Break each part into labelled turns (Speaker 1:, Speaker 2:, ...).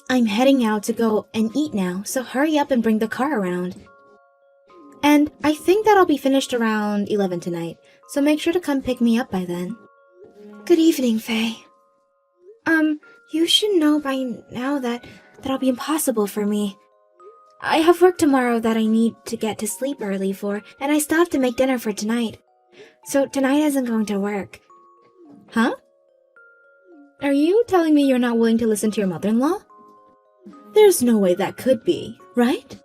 Speaker 1: I'm heading out to go and eat now, so hurry up and bring the car around. And I think that I'll be finished around 11 tonight, so make sure to come pick me up by then. Good evening, Faye. You should know by now that that'll be impossible for me. I have work tomorrow that I need to get to sleep early for, and I still have to make dinner for tonight. So tonight isn't going to work. Huh? Are you telling me you're not willing to listen to your mother-in-law? There's no way that could be, right?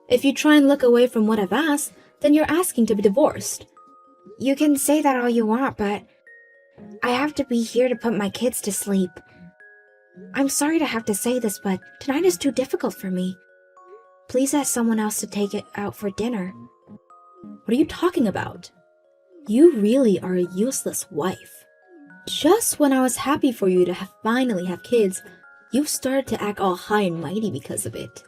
Speaker 1: If you try and look away from what I've asked, then you're asking to be divorced. You can say that all you want, but I have to be here to put my kids to sleep. I'm sorry to have to say this, but tonight is too difficult for me. Please ask someone else to take it out for dinner. What are you talking about? You really are a useless wife. Just when I was happy for you to finally have kids, you've started to act all high and mighty because of it.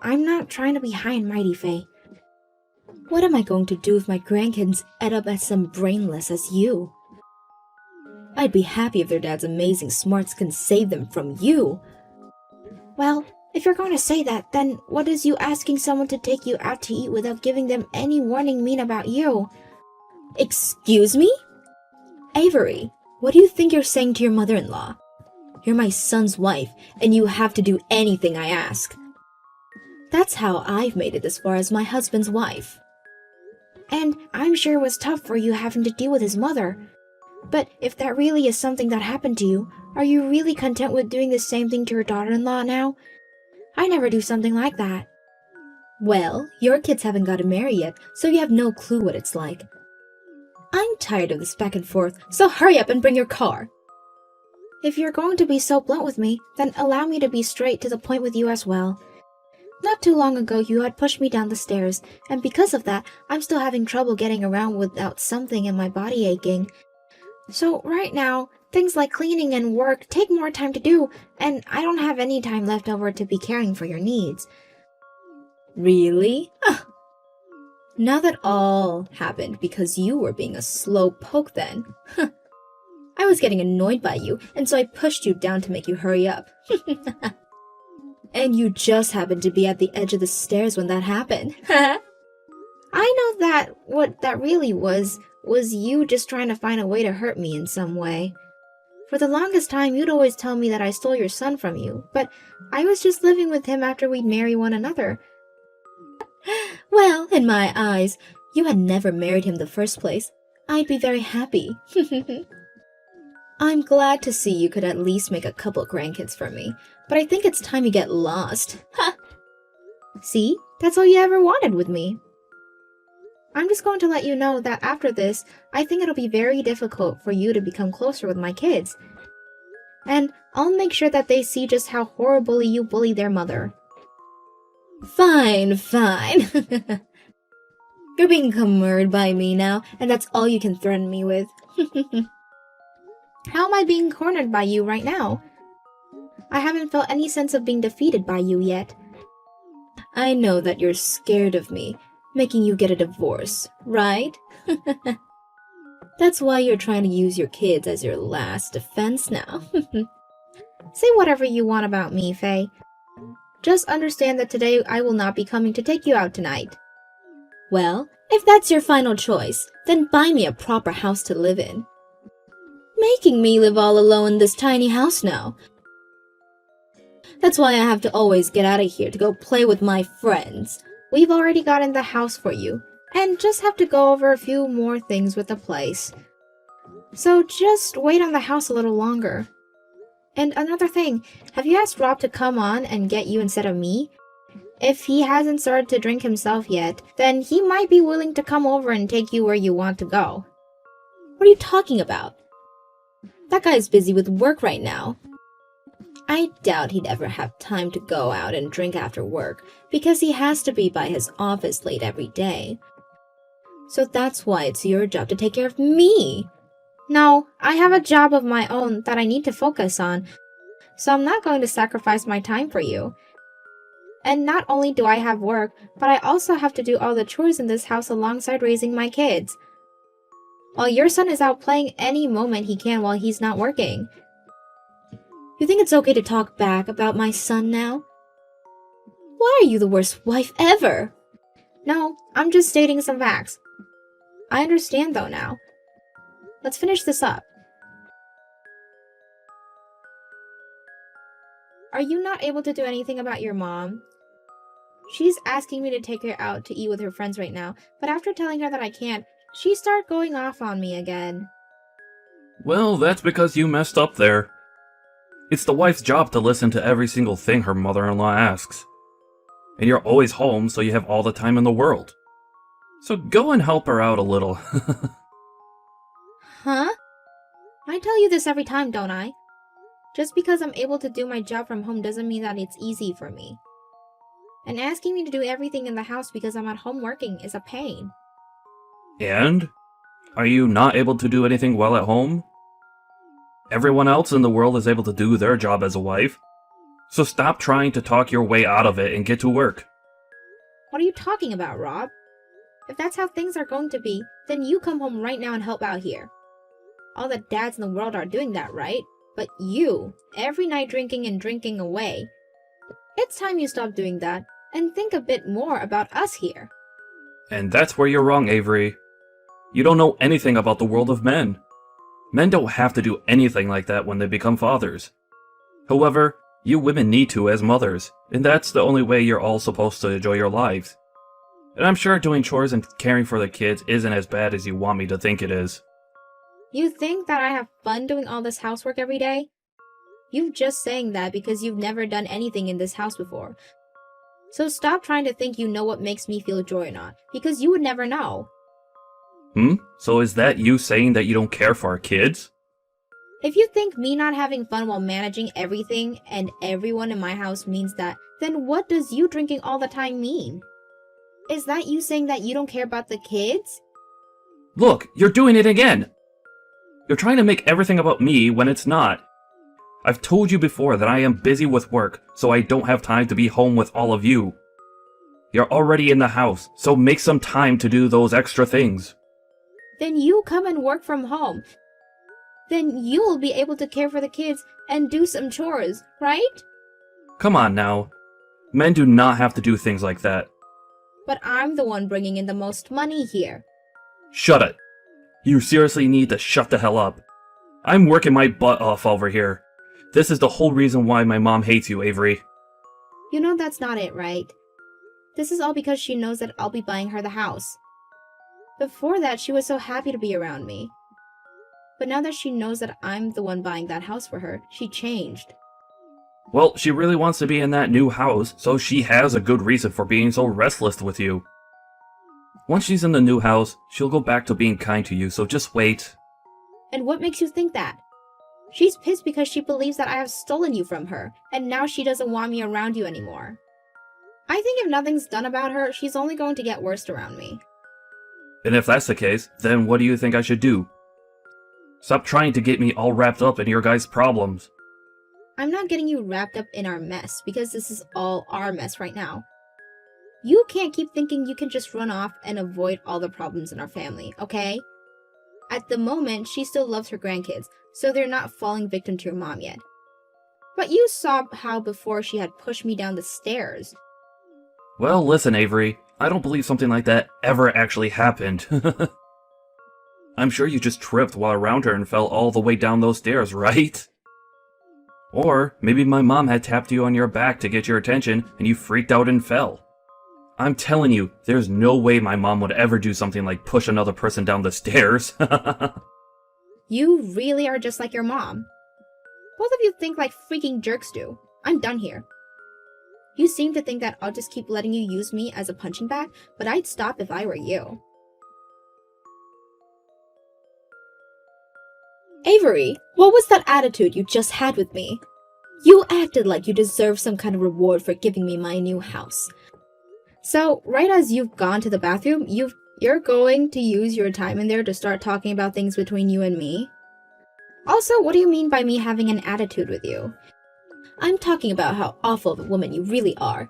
Speaker 1: I'm not trying to be high and mighty, Faye. What am I going to do if my grandkids end up as some brainless as you? I'd be happy if their dad's amazing smarts can save them from you. Well, if you're going to say that, then what is you asking someone to take you out to eat without giving them any warning mean about you? Excuse me? Avery, what do you think you're saying to your mother-in-law? You're my son's wife, and you have to do anything I ask. That's how I've made it as far as my husband's wife. And I'm sure it was tough for you having to deal with his mother. But if that really is something that happened to you, are you really content with doing the same thing to your daughter-in-law now? I never do something like that. Well, your kids haven't got to marry yet, so you have no clue what it's like. I'm tired of this back and forth, so hurry up and bring your car. If you're going to be so blunt with me, then allow me to be straight to the point with you as well. Not too long ago, you had pushed me down the stairs, and because of that, I'm still having trouble getting around without something in my body aching. So right now, things like cleaning and work take more time to do, and I don't have any time left over to be caring for your needs. Really? Now that all happened because you were being a slow poke then. I was getting annoyed by you, and so I pushed you down to make you hurry up. And you just happened to be at the edge of the stairs when that happened. I know that what that really was you just trying to find a way to hurt me in some way. For the longest time, you'd always tell me that I stole your son from you, but I was just living with him after we'd marry one another. Well, in my eyes, you had never married him in the first place. I'd be very happy. I'm glad to see you could at least make a couple grandkids for me, but I think it's time you get lost. Ha! See? That's all you ever wanted with me. I'm just going to let you know that after this, I think it'll be very difficult for you to become closer with my kids. And I'll make sure that they see just how horribly you bully their mother. Fine, fine. You're being cornered by me now, and that's all you can threaten me with. How am I being cornered by you right now? I haven't felt any sense of being defeated by you yet. I know that you're scared of me, making you get a divorce, right? That's why you're trying to use your kids as your last defense now. Say whatever you want about me, Faye. Just understand that today I will not be coming to take you out tonight. Well, if that's your final choice, then buy me a proper house to live in. Making me live all alone in this tiny house now. That's why I have to always get out of here to go play with my friends. We've already gotten the house for you, and just have to go over a few more things with the place. So just wait on the house a little longer. And another thing, have you asked Rob to come on and get you instead of me? If he hasn't started to drink himself yet, then he might be willing to come over and take you where you want to go. What are you talking about? That guy's busy with work right now. I doubt he'd ever have time to go out and drink after work, because he has to be by his office late every day. So that's why it's your job to take care of me. No, I have a job of my own that I need to focus on, so I'm not going to sacrifice my time for you. And not only do I have work, but I also have to do all the chores in this house alongside raising my kids. While your son is out playing any moment he can while he's not working. You think it's okay to talk back about my son now? Why are you the worst wife ever? No, I'm just stating some facts. I understand though now. Let's finish this up. Are you not able to do anything about your mom? She's asking me to take her out to eat with her friends right now, but after telling her that I can't, she started going off on me again.
Speaker 2: Well, that's because you messed up there. It's the wife's job to listen to every single thing her mother-in-law asks. And you're always home, so you have all the time in the world. So go and help her out a little.
Speaker 1: Huh? I tell you this every time, don't I? Just because I'm able to do my job from home doesn't mean that it's easy for me. And asking me to do everything in the house because I'm at home working is a pain.
Speaker 2: And? Are you not able to do anything well at home? Everyone else in the world is able to do their job as a wife. So stop trying to talk your way out of it and get to work.
Speaker 1: What are you talking about, Rob? If that's how things are going to be, then you come home right now and help out here. All the dads in the world are doing that, right? But you, every night drinking and drinking away. It's time you stop doing that and think a bit more about us here.
Speaker 2: And that's where you're wrong, Avery. You don't know anything about the world of men. Men don't have to do anything like that when they become fathers. However, you women need to as mothers, and that's the only way you're all supposed to enjoy your lives. And I'm sure doing chores and caring for the kids isn't as bad as you want me to think it is.
Speaker 1: You think that I have fun doing all this housework every day? You're just saying that because you've never done anything in this house before. So stop trying to think you know what makes me feel joy or not, because you would never know.
Speaker 2: So is that you saying that you don't care for our kids?
Speaker 1: If you think me not having fun while managing everything and everyone in my house means that, then what does you drinking all the time mean? Is that you saying that you don't care about the kids?
Speaker 2: Look, you're doing it again! You're trying to make everything about me when it's not. I've told you before that I am busy with work, so I don't have time to be home with all of you. You're already in the house, so make some time to do those extra things.
Speaker 1: Then you come and work from home. Then you'll be able to care for the kids and do some chores, right?
Speaker 2: Come on now. Men do not have to do things like that.
Speaker 1: But I'm the one bringing in the most money here.
Speaker 2: Shut it. You seriously need to shut the hell up. I'm working my butt off over here. This is the whole reason why my mom hates you, Avery.
Speaker 1: You know that's not it, right? This is all because she knows that I'll be buying her the house. Before that, she was so happy to be around me. But now that she knows that I'm the one buying that house for her, she changed.
Speaker 2: Well, she really wants to be in that new house, so she has a good reason for being so restless with you. Once she's in the new house, she'll go back to being kind to you, so just wait.
Speaker 1: And what makes you think that? She's pissed because she believes that I have stolen you from her, and now she doesn't want me around you anymore. I think if nothing's done about her, she's only going to get worse around me.
Speaker 2: And if that's the case, then what do you think I should do? Stop trying to get me all wrapped up in your guys' problems.
Speaker 1: I'm not getting you wrapped up in our mess, because this is all our mess right now. You can't keep thinking you can just run off and avoid all the problems in our family, okay? At the moment, she still loves her grandkids, so they're not falling victim to your mom yet. But you saw how before she had pushed me down the stairs.
Speaker 2: Well, listen, Avery. I don't believe something like that ever actually happened. I'm sure you just tripped while around her and fell all the way down those stairs, right? Or maybe my mom had tapped you on your back to get your attention and you freaked out and fell. I'm telling you, there's no way my mom would ever do something like push another person down the stairs.
Speaker 1: You really are just like your mom. Both of you think like freaking jerks do. I'm done here. You seem to think that I'll just keep letting you use me as a punching bag, but I'd stop if I were you. Avery, what was that attitude you just had with me? You acted like you deserved some kind of reward for giving me my new house. So, right as you've gone to the bathroom, you're going to use your time in there to start talking about things between you and me? Also, what do you mean by me having an attitude with you? I'm talking about how awful of a woman you really are.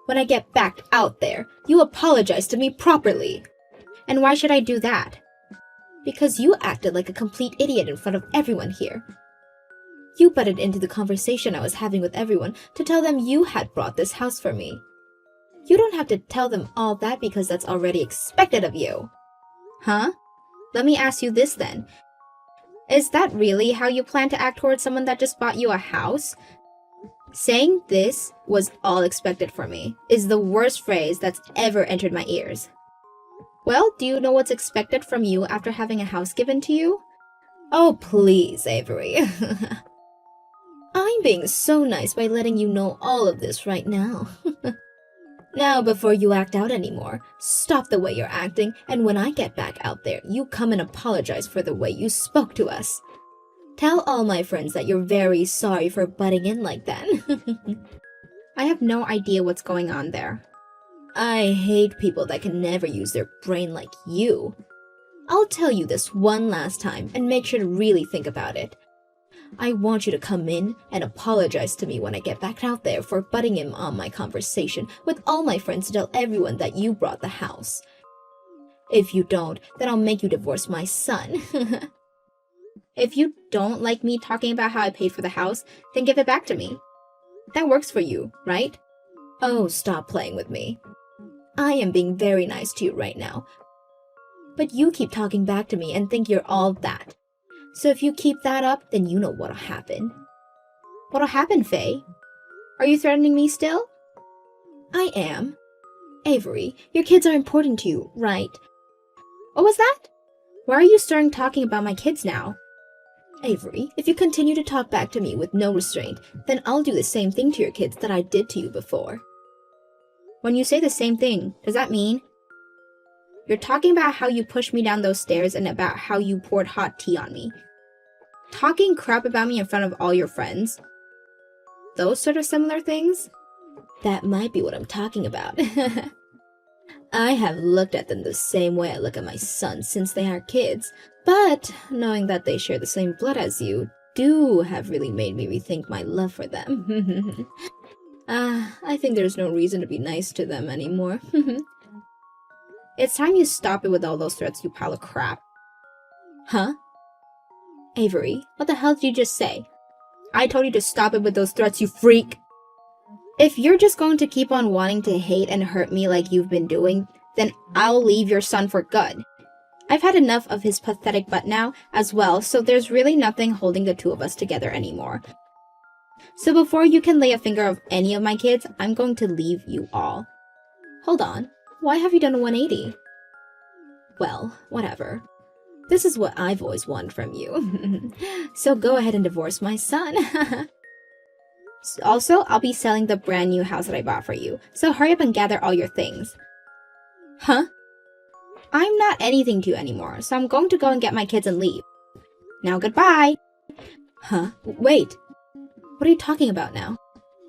Speaker 1: When I get back out there, you apologize to me properly. And why should I do that? Because you acted like a complete idiot in front of everyone here. You butted into the conversation I was having with everyone to tell them you had brought this house for me. You don't have to tell them all that because that's already expected of you. Huh? Let me ask you this then. Is that really how you plan to act towards someone that just bought you a house? Saying this was all expected for me is the worst phrase that's ever entered my ears. Well, do you know what's expected from you after having a house given to you? Oh, please, Avery. I'm being so nice by letting you know all of this right now. Now, before you act out anymore, stop the way you're acting, and when I get back out there, you come and apologize for the way you spoke to us. Tell all my friends that you're very sorry for butting in like that. I have no idea what's going on there. I hate people that can never use their brain like you. I'll tell you this one last time and make sure to really think about it. I want you to come in and apologize to me when I get back out there for butting in on my conversation with all my friends to tell everyone that you brought the house. If you don't, then I'll make you divorce my son. If you don't like me talking about how I paid for the house, then give it back to me. That works for you, right? Oh, stop playing with me. I am being very nice to you right now. But you keep talking back to me and think you're all that. So if you keep that up, then you know what'll happen. What'll happen, Faye? Are you threatening me still? I am. Avery, your kids are important to you, right? What was that? Why are you starting talking about my kids now? Avery, if you continue to talk back to me with no restraint, then I'll do the same thing to your kids that I did to you before. When you say the same thing, does that mean you're talking about how you pushed me down those stairs and about how you poured hot tea on me? Talking crap about me in front of all your friends? Those sort of similar things? That might be what I'm talking about. I have looked at them the same way I look at my sons since they are kids, but knowing that they share the same blood as you do have really made me rethink my love for them. I think there's no reason to be nice to them anymore. It's time you stop it with all those threats, you pile of crap. Huh? Avery, what the hell did you just say? I told you to stop it with those threats, you freak! If you're just going to keep on wanting to hate and hurt me like you've been doing, then I'll leave your son for good. I've had enough of his pathetic butt now as well, so there's really nothing holding the two of us together anymore. So before you can lay a finger of any of my kids, I'm going to leave you all. Hold on, why have you done a 180? Well, whatever. This is what I've always wanted from you. So go ahead and divorce my son. Also, I'll be selling the brand new house that I bought for you, so hurry up and gather all your things. Huh? I'm not anything to you anymore, so I'm going to go and get my kids and leave. Now goodbye! Huh? Wait. What are you talking about now?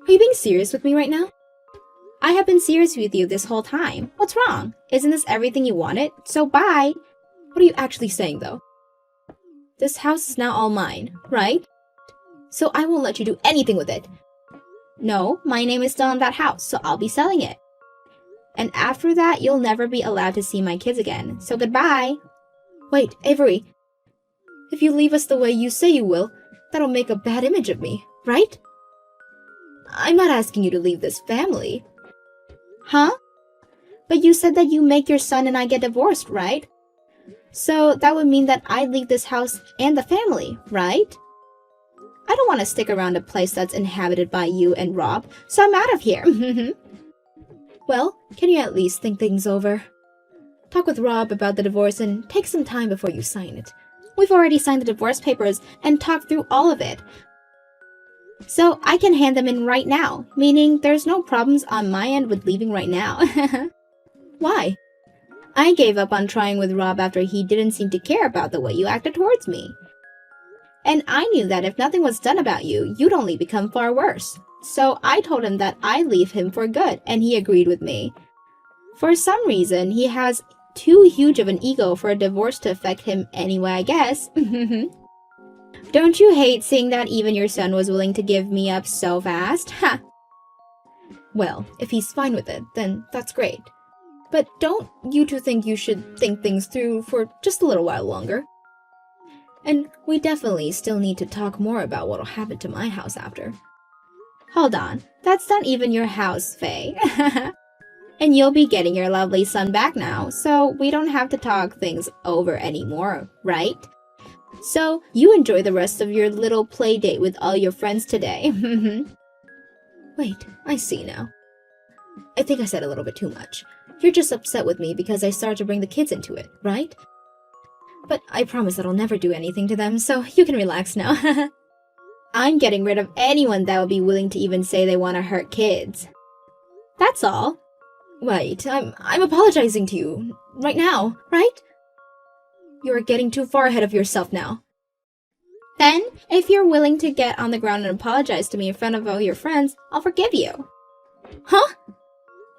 Speaker 1: Are you being serious with me right now? I have been serious with you this whole time. What's wrong? Isn't this everything you wanted? So bye! What are you actually saying, though? This house is now all mine, right? So I won't let you do anything with it. No, my name is still on that house, so I'll be selling it. And after that, you'll never be allowed to see my kids again, so goodbye! Wait, Avery. If you leave us the way you say you will, that'll make a bad image of me, right? I'm not asking you to leave this family. Huh? But you said that you make your son and I get divorced, right? So that would mean that I'd leave this house and the family, right? I don't want to stick around a place that's inhabited by you and Rob, so I'm out of here. Well, can you at least think things over? Talk with Rob about the divorce and take some time before you sign it. We've already signed the divorce papers and talked through all of it. So I can hand them in right now, meaning there's no problems on my end with leaving right now. Why? I gave up on trying with Rob after he didn't seem to care about the way you acted towards me. And I knew that if nothing was done about you, you'd only become far worse. So I told him that I'd leave him for good, and he agreed with me. For some reason, he has too huge of an ego for a divorce to affect him anyway, I guess. Don't you hate seeing that even your son was willing to give me up so fast? Ha! Well, if he's fine with it, then that's great. But don't you two think you should think things through for just a little while longer? And we definitely still need to talk more about what'll happen to my house after. Hold on, that's not even your house, Faye. And you'll be getting your lovely son back now, so we don't have to talk things over anymore, right? So you enjoy the rest of your little play date with all your friends today. Wait, I see now. I think I said a little bit too much. You're just upset with me because I started to bring the kids into it, right? But I promise that I'll never do anything to them, so you can relax now. I'm getting rid of anyone that would be willing to even say they want to hurt kids. That's all. Wait, I'm apologizing to you. Right now, right? You're getting too far ahead of yourself now. Then, if you're willing to get on the ground and apologize to me in front of all your friends, I'll forgive you. Huh?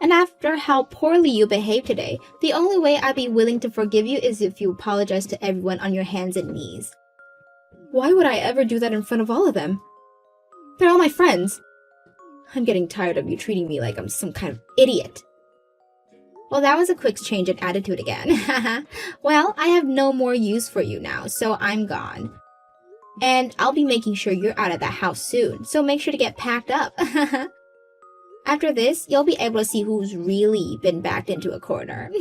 Speaker 1: And after how poorly you behaved today, the only way I'd be willing to forgive you is if you apologize to everyone on your hands and knees. Why would I ever do that in front of all of them? They're all my friends. I'm getting tired of you treating me like I'm some kind of idiot. Well, that was a quick change in attitude again. Well, I have no more use for you now, so I'm gone. And I'll be making sure you're out of that house soon, so make sure to get packed up. After this, you'll be able to see who's really been backed into a corner.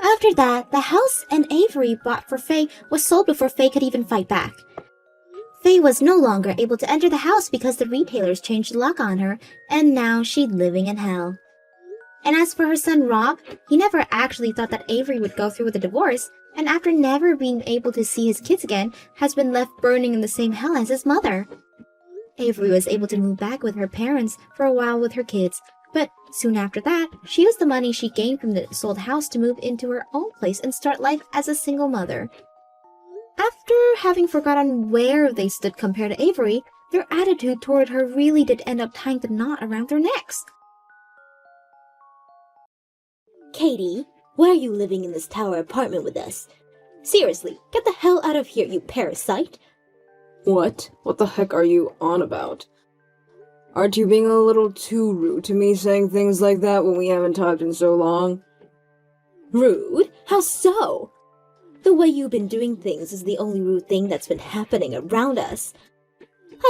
Speaker 1: After that, the house and Avery bought for Faye was sold before Faye could even fight back. Faye was no longer able to enter the house because the retailers changed the lock on her, and now she's living in hell. And as for her son Rob, he never actually thought that Avery would go through with a divorce, and after never being able to see his kids again, has been left burning in the same hell as his mother. Avery was able to move back with her parents for a while with her kids, but soon after that, she used the money she gained from the sold house to move into her own place and start life as a single mother. After having forgotten where they stood compared to Avery, their attitude toward her really did end up tying the knot around their necks. Katie, why are you living in this tower apartment with us? Seriously, get the hell out of here, you parasite!
Speaker 3: What? What the heck are you on about? Aren't you being a little too rude to me saying things like that when we haven't talked in so long?
Speaker 1: Rude? How so? The way you've been doing things is the only rude thing that's been happening around us.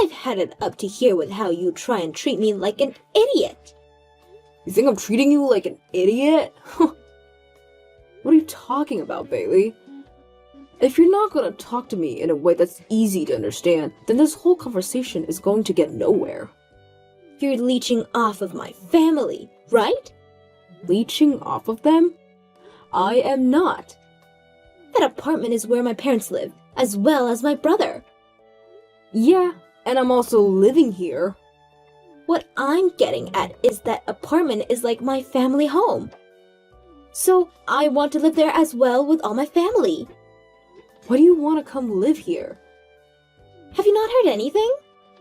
Speaker 1: I've had it up to here with how you try and treat me like an idiot.
Speaker 3: You think I'm treating you like an idiot? What are you talking about, Bailey? If you're not gonna talk to me in a way that's easy to understand, then this whole conversation is going to get nowhere.
Speaker 1: You're leeching off of my family, right?
Speaker 3: Leeching off of them? I am not.
Speaker 1: That apartment is where my parents live, as well as my brother.
Speaker 3: Yeah, and I'm also living here.
Speaker 1: What I'm getting at is that apartment is like my family home. So I want to live there as well with all my family.
Speaker 3: Why do you want to come live here?
Speaker 1: Have you not heard anything?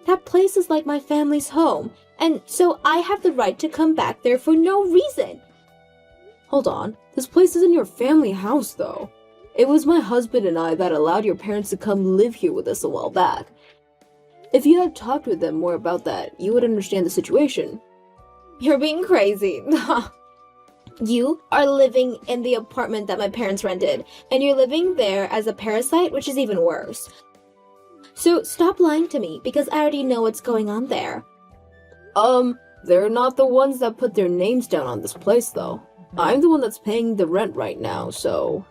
Speaker 1: That place is like my family's home, and so I have the right to come back there for no reason.
Speaker 3: Hold on, this place isn't your family house though. It was my husband and I that allowed your parents to come live here with us a while back. If you had talked with them more about that, you would understand the situation.
Speaker 1: You're being crazy. You are living in the apartment that my parents rented, and you're living there as a parasite, which is even worse. So stop lying to me, because I already know what's going on there.
Speaker 3: They're not the ones that put their names down on this place, though. I'm the one that's paying the rent right now, so...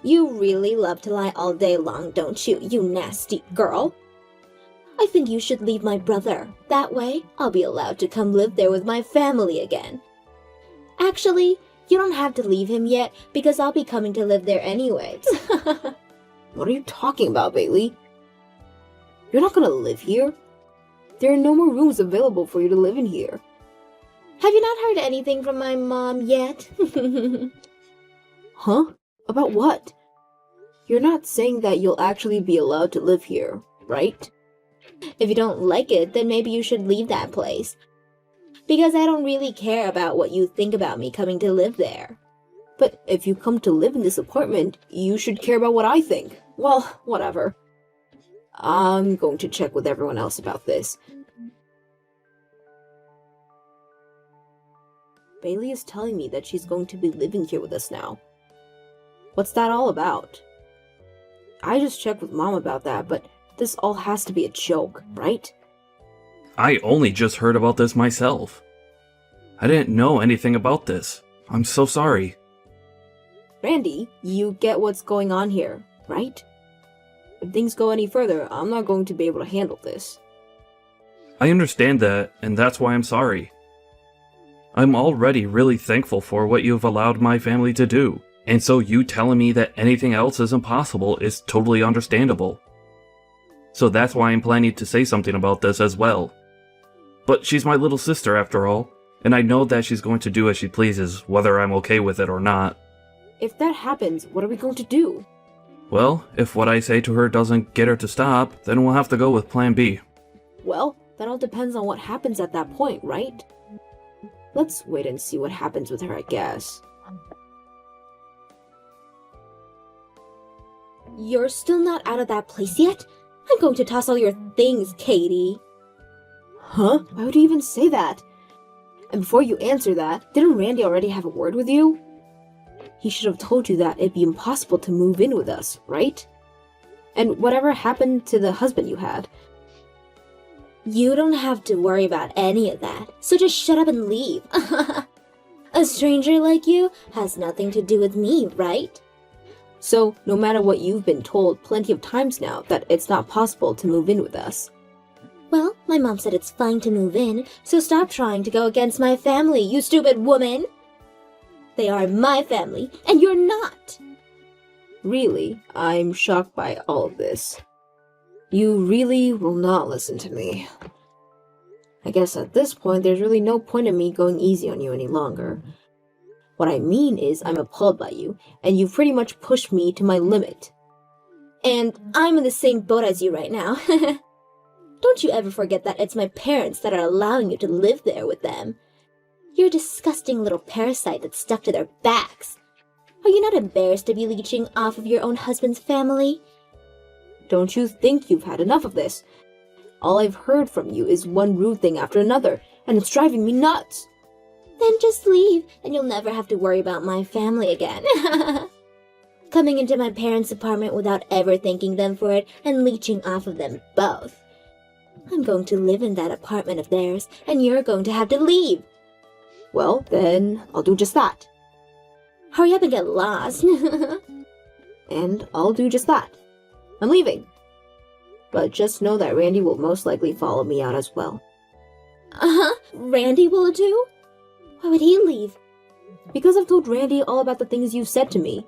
Speaker 1: You really love to lie all day long, don't you, you nasty girl? I think you should leave my brother. That way, I'll be allowed to come live there with my family again. Actually, you don't have to leave him yet, because I'll be coming to live there anyways.
Speaker 3: What are you talking about, Bailey? You're not gonna live here. There are no more rooms available for you to live in here.
Speaker 1: Have you not heard anything from my mom yet?
Speaker 3: Huh? About what? You're not saying that you'll actually be allowed to live here, right?
Speaker 1: If you don't like it, then maybe you should leave that place. Because I don't really care about what you think about me coming to live there.
Speaker 3: But if you come to live in this apartment, you should care about what I think. Well, whatever. I'm going to check with everyone else about this. Bailey is telling me that she's going to be living here with us now. What's that all about? I just checked with Mom about that, but this all has to be a joke, right?
Speaker 2: I only just heard about this myself. I didn't know anything about this. I'm so sorry.
Speaker 3: Randy, you get what's going on here, right? If things go any further, I'm not going to be able to handle this.
Speaker 2: I understand that, and that's why I'm sorry. I'm already really thankful for what you've allowed my family to do, and so you telling me that anything else is impossible is totally understandable. So that's why I'm planning to say something about this as well. But she's my little sister after all, and I know that she's going to do as she pleases, whether I'm okay with it or not.
Speaker 3: If that happens, what are we going to do?
Speaker 2: Well, if what I say to her doesn't get her to stop, then we'll have to go with Plan B.
Speaker 3: Well, that all depends on what happens at that point, right? Let's wait and see what happens with her, I guess.
Speaker 1: You're still not out of that place yet? I'm going to toss all your things, Katie.
Speaker 3: Huh? Why would you even say that? And before you answer that, didn't Randy already have a word with you? He should have told you that it'd be impossible to move in with us, right? And whatever happened to the husband you had?
Speaker 1: You don't have to worry about any of that, so just shut up and leave. A stranger like you has nothing to do with me, right?
Speaker 3: So, no matter what you've been told plenty of times now that it's not possible to move in with us.
Speaker 1: Well, my mom said it's fine to move in, so stop trying to go against my family, you stupid woman! They are my family, and you're not!
Speaker 3: Really, I'm shocked by all of this. You really will not listen to me. I guess at this point, there's really no point in me going easy on you any longer. What I mean is, I'm appalled by you, and you've pretty much pushed me to my limit.
Speaker 1: And I'm in the same boat as you right now. Don't you ever forget that it's my parents that are allowing you to live there with them. You're a disgusting little parasite that's stuck to their backs. Are you not embarrassed to be leeching off of your own husband's family?
Speaker 3: Don't you think you've had enough of this? All I've heard from you is one rude thing after another, and it's driving me nuts.
Speaker 1: Then just leave, and you'll never have to worry about my family again. Coming into my parents' apartment without ever thanking them for it and leeching off of them both. I'm going to live in that apartment of theirs, and you're going to have to leave.
Speaker 3: Well, then, I'll do just that.
Speaker 1: Hurry up and get lost.
Speaker 3: And I'll do just that. I'm leaving. But just know that Randy will most likely follow me out as well.
Speaker 1: Uh-huh, Randy will too? Why would he leave?
Speaker 3: Because I've told Randy all about the things you've said to me.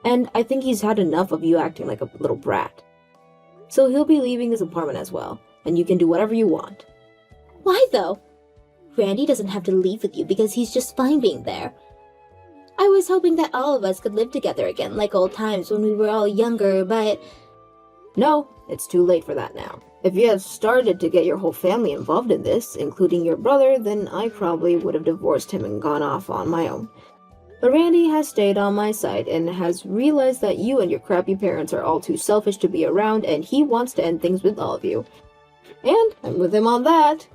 Speaker 3: And I think he's had enough of you acting like a little brat. So he'll be leaving this apartment as well, and you can do whatever you want.
Speaker 1: Why though? Randy doesn't have to leave with you because he's just fine being there. I was hoping that all of us could live together again like old times when we were all younger, but...
Speaker 3: No, it's too late for that now. If you had started to get your whole family involved in this, including your brother, then I probably would have divorced him and gone off on my own. But Randy has stayed on my side and has realized that you and your crappy parents are all too selfish to be around, and he wants to end things with all of you. And I'm with him on that.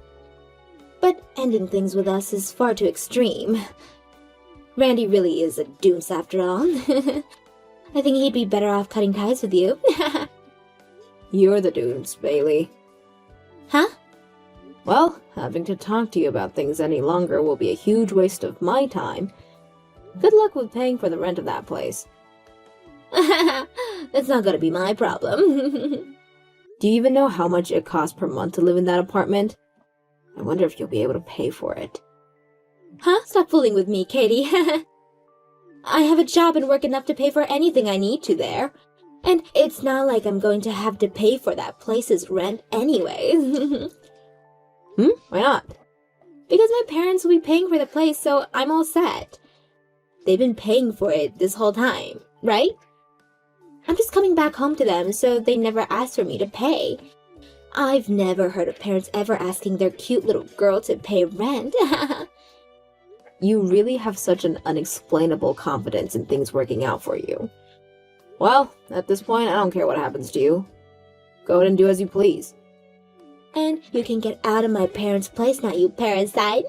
Speaker 1: But ending things with us is far too extreme. Randy really is a doomsday after all. I think he'd be better off cutting ties with you.
Speaker 3: You're the dooms, Bailey.
Speaker 1: Huh?
Speaker 3: Well, having to talk to you about things any longer will be a huge waste of my time. Good luck with paying for the rent of that place.
Speaker 1: That's not gonna be my problem.
Speaker 3: Do you even know how much it costs per month to live in that apartment? I wonder if you'll be able to pay for it.
Speaker 1: Huh? Stop fooling with me, Katie. I have a job and work enough to pay for anything I need to there. And it's not like I'm going to have to pay for that place's rent anyway.
Speaker 3: Why not?
Speaker 1: Because my parents will be paying for the place, so I'm all set. They've been paying for it this whole time, right? I'm just coming back home to them, so they never asked for me to pay. I've never heard of parents ever asking their cute little girl to pay rent.
Speaker 3: You really have such an unexplainable confidence in things working out for you. Well, at this point, I don't care what happens to you. Go ahead and do as you please.
Speaker 1: And you can get out of my parents' place now, you parasite.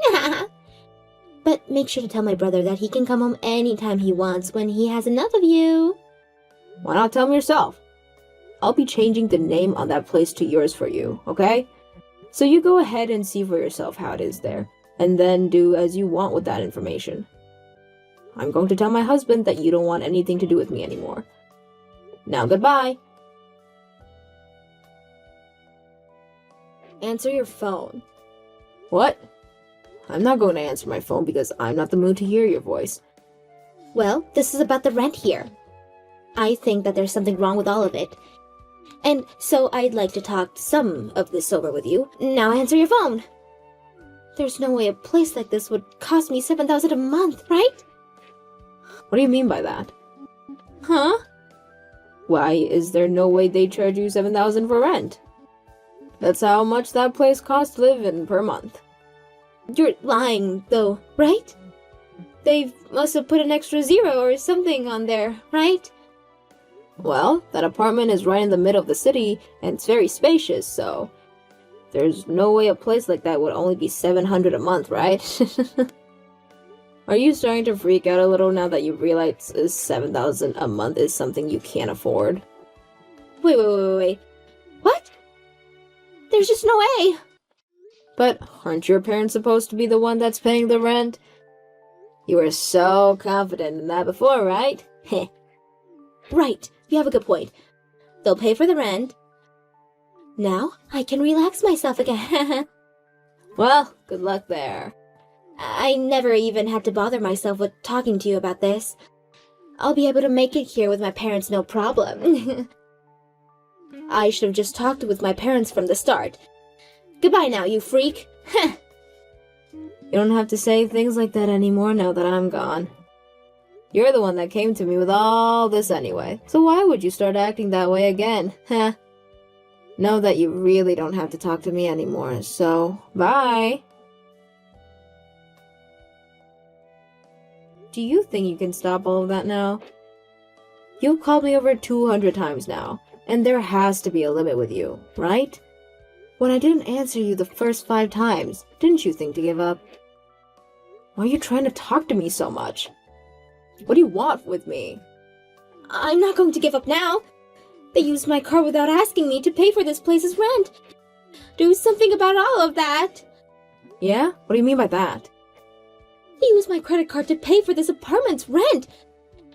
Speaker 1: But make sure to tell my brother that he can come home anytime he wants when he has enough of you.
Speaker 3: Why not tell him yourself? I'll be changing the name on that place to yours for you, okay? So you go ahead and see for yourself how it is there, and then do as you want with that information. I'm going to tell my husband that you don't want anything to do with me anymore. Now goodbye. Answer your phone. What? I'm not going to answer my phone because I'm not in the mood to hear your voice.
Speaker 1: Well, this is about the rent here. I think that there's something wrong with all of it. And so I'd like to talk some of this over with you. Now answer your phone. There's no way a place like this would cost me $7,000 a month, right?
Speaker 3: What do you mean by that?
Speaker 1: Huh?
Speaker 3: Why is there no way they charge you $7,000 for rent? That's how much that place costs to live in per month.
Speaker 1: You're lying, though, right? They must have put an extra zero or something on there, right?
Speaker 3: Well, that apartment is right in the middle of the city, and it's very spacious, so there's no way a place like that would only be $700 a month, right? Are you starting to freak out a little now that you realize $7,000 a month is something you can't afford?
Speaker 1: Wait. What? There's just no way!
Speaker 3: But aren't your parents supposed to be the one that's paying the rent? You were so confident in that before, right? Heh.
Speaker 1: Right, you have a good point. They'll pay for the rent. Now I can relax myself again.
Speaker 3: Well, good luck there.
Speaker 1: I never even had to bother myself with talking to you about this. I'll be able to make it here with my parents no problem. I should have just talked with my parents from the start. Goodbye now, you freak.
Speaker 3: You don't have to say things like that anymore now that I'm gone. You're the one that came to me with all this anyway, so why would you start acting that way again? Know that you really don't have to talk to me anymore, so bye! Do you think you can stop all of that now? You've called me over 200 times now, and there has to be a limit with you, right? When I didn't answer you the first 5 times, didn't you think to give up? Why are you trying to talk to me so much? What do you want with me?
Speaker 1: I'm not going to give up now. They used my card without asking me to pay for this place's rent. Do something about all of that.
Speaker 3: Yeah? What do you mean by that?
Speaker 1: They used my credit card to pay for this apartment's rent.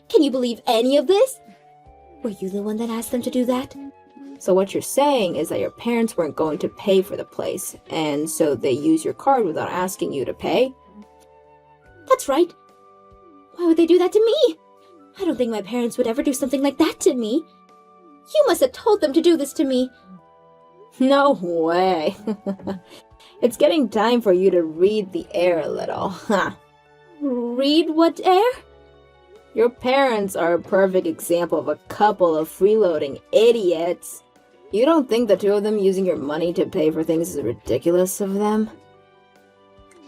Speaker 1: Can you believe any of this? Were you the one that asked them to do that?
Speaker 3: So what you're saying is that your parents weren't going to pay for the place, and so they use your card without asking you to pay?
Speaker 1: That's right. Why would they do that to me? I don't think my parents would ever do something like that to me. You must have told them to do this to me.
Speaker 3: No way. It's getting time for you to read the air a little, huh?
Speaker 1: Read what air?
Speaker 3: Your parents are a perfect example of a couple of freeloading idiots. You don't think the two of them using your money to pay for things is ridiculous of them?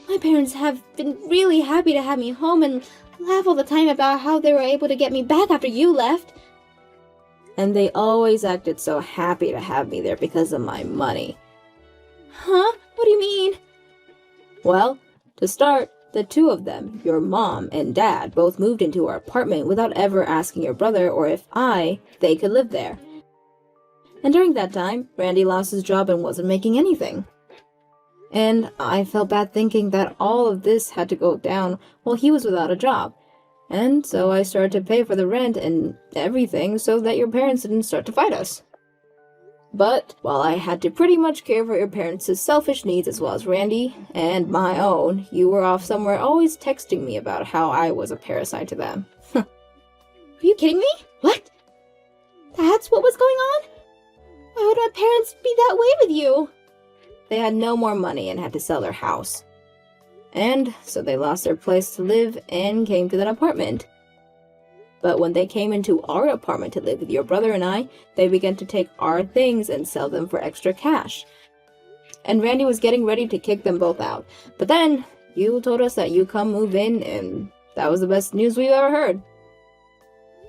Speaker 1: My parents have been really happy to have me home and laugh all the time about how they were able to get me back after you left.
Speaker 3: And they always acted so happy to have me there because of my money.
Speaker 1: Huh? What do you mean?
Speaker 3: Well, to start, the two of them, your mom and dad, both moved into our apartment without ever asking your brother or if they could live there. And during that time, Randy lost his job and wasn't making anything. And I felt bad thinking that all of this had to go down while he was without a job. And so I started to pay for the rent and everything so that your parents didn't start to fight us. But while I had to pretty much care for your parents' selfish needs as well as Randy and my own, you were off somewhere always texting me about how I was a parasite to them.
Speaker 1: Are you kidding me? What? That's what was going on? Why would my parents be that way with you?
Speaker 3: They had no more money and had to sell their house. And so they lost their place to live and came to that apartment. But when they came into our apartment to live with your brother and I, they began to take our things and sell them for extra cash. And Randy was getting ready to kick them both out. But then, you told us that you come move in, and that was the best news we've ever heard.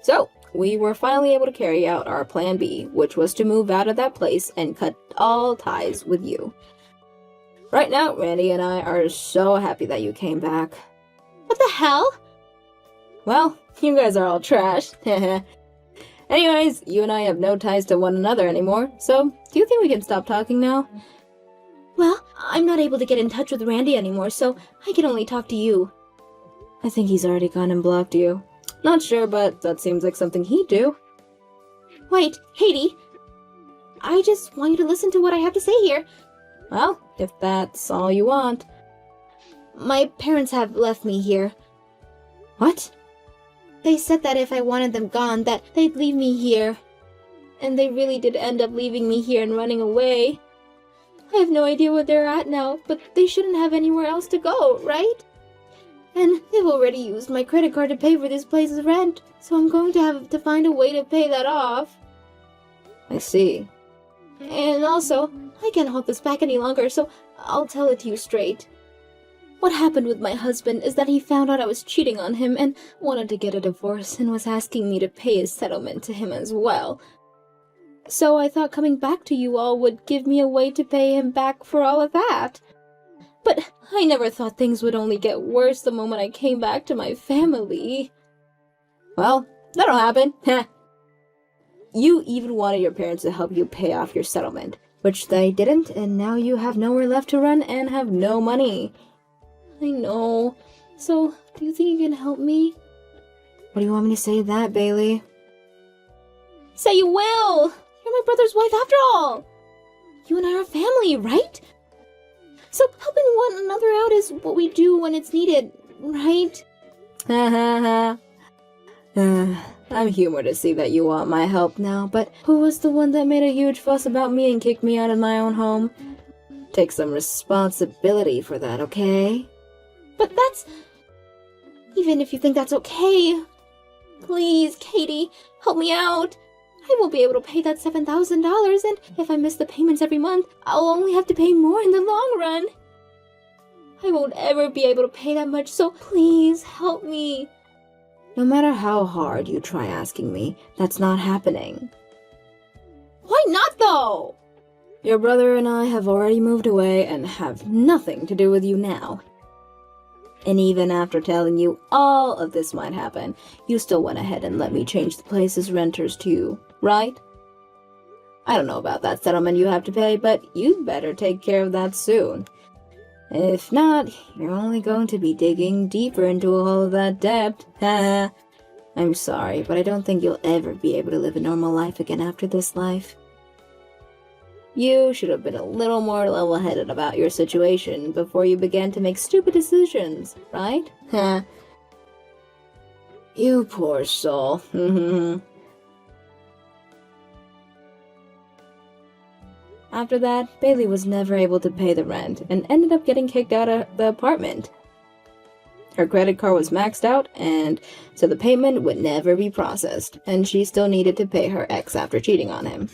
Speaker 3: So, we were finally able to carry out our plan B, which was to move out of that place and cut all ties with you. Right now, Randy and I are so happy that you came back.
Speaker 1: What the hell?
Speaker 3: Well, you guys are all trash. Anyways, you and I have no ties to one another anymore, so do you think we can stop talking now?
Speaker 1: Well, I'm not able to get in touch with Randy anymore, so I can only talk to you.
Speaker 3: I think he's already gone and blocked you. Not sure, but that seems like something he'd do.
Speaker 1: Wait, Katie. I just want you to listen to what I have to say here.
Speaker 3: Well, if that's all you want.
Speaker 1: My parents have left me here.
Speaker 3: What?
Speaker 1: They said that if I wanted them gone, that they'd leave me here. And they really did end up leaving me here and running away. I have no idea where they're at now, but they shouldn't have anywhere else to go, right? And they've already used my credit card to pay for this place's rent, so I'm going to have to find a way to pay that off.
Speaker 3: I see.
Speaker 1: And also, I can't hold this back any longer, so I'll tell it to you straight. What happened with my husband is that he found out I was cheating on him and wanted to get a divorce and was asking me to pay his settlement to him as well. So I thought coming back to you all would give me a way to pay him back for all of that. But I never thought things would only get worse the moment I came back to my family.
Speaker 3: Well, that'll happen. You even wanted your parents to help you pay off your settlement, which they didn't, and now you have nowhere left to run and have no money.
Speaker 1: I know. So, do you think you can help me?
Speaker 3: What do you want me to say to that, Bailey?
Speaker 1: Say you will! You're my brother's wife after all! You and I are family, right? So helping one another out is what we do when it's needed, right?
Speaker 3: Ha ha ha. I'm humored to see that you want my help now, but who was the one that made a huge fuss about me and kicked me out of my own home? Take some responsibility for that, okay?
Speaker 1: But that's... Even if you think that's okay... Please, Katie, help me out. I won't be able to pay that $7,000, and if I miss the payments every month, I'll only have to pay more in the long run. I won't ever be able to pay that much, so please help me.
Speaker 3: No matter how hard you try asking me, that's not happening.
Speaker 1: Why not, though?
Speaker 3: Your brother and I have already moved away and have nothing to do with you now. And even after telling you all of this might happen, you still went ahead and let me change the place's renters too, right? I don't know about that settlement you have to pay, but you'd better take care of that soon. If not, you're only going to be digging deeper into all of that debt. I'm sorry, but I don't think you'll ever be able to live a normal life again after this life. You should have been a little more level-headed about your situation before you began to make stupid decisions, right? You poor soul. After that, Bailey was never able to pay the rent and ended up getting kicked out of the apartment. Her credit card was maxed out, and so the payment would never be processed, and she still needed to pay her ex after cheating on him.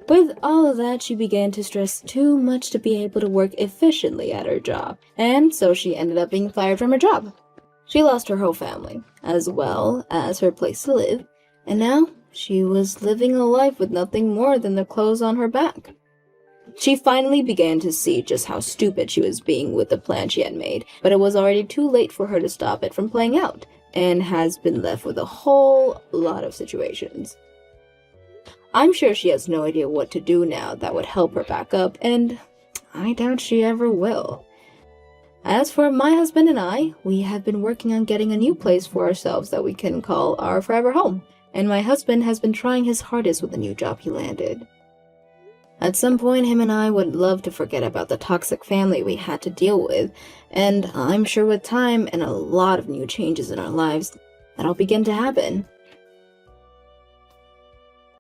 Speaker 3: With all of that, she began to stress too much to be able to work efficiently at her job, and so she ended up being fired from her job. She lost her whole family, as well as her place to live, and now she was living a life with nothing more than the clothes on her back. She finally began to see just how stupid she was being with the plan she had made, but it was already too late for her to stop it from playing out, and has been left with a whole lot of situations. I'm sure she has no idea what to do now that would help her back up, and I doubt she ever will. As for my husband and I, we have been working on getting a new place for ourselves that we can call our forever home, and my husband has been trying his hardest with the new job he landed. At some point, him and I would love to forget about the toxic family we had to deal with, and I'm sure with time and a lot of new changes in our lives, that'll begin to happen.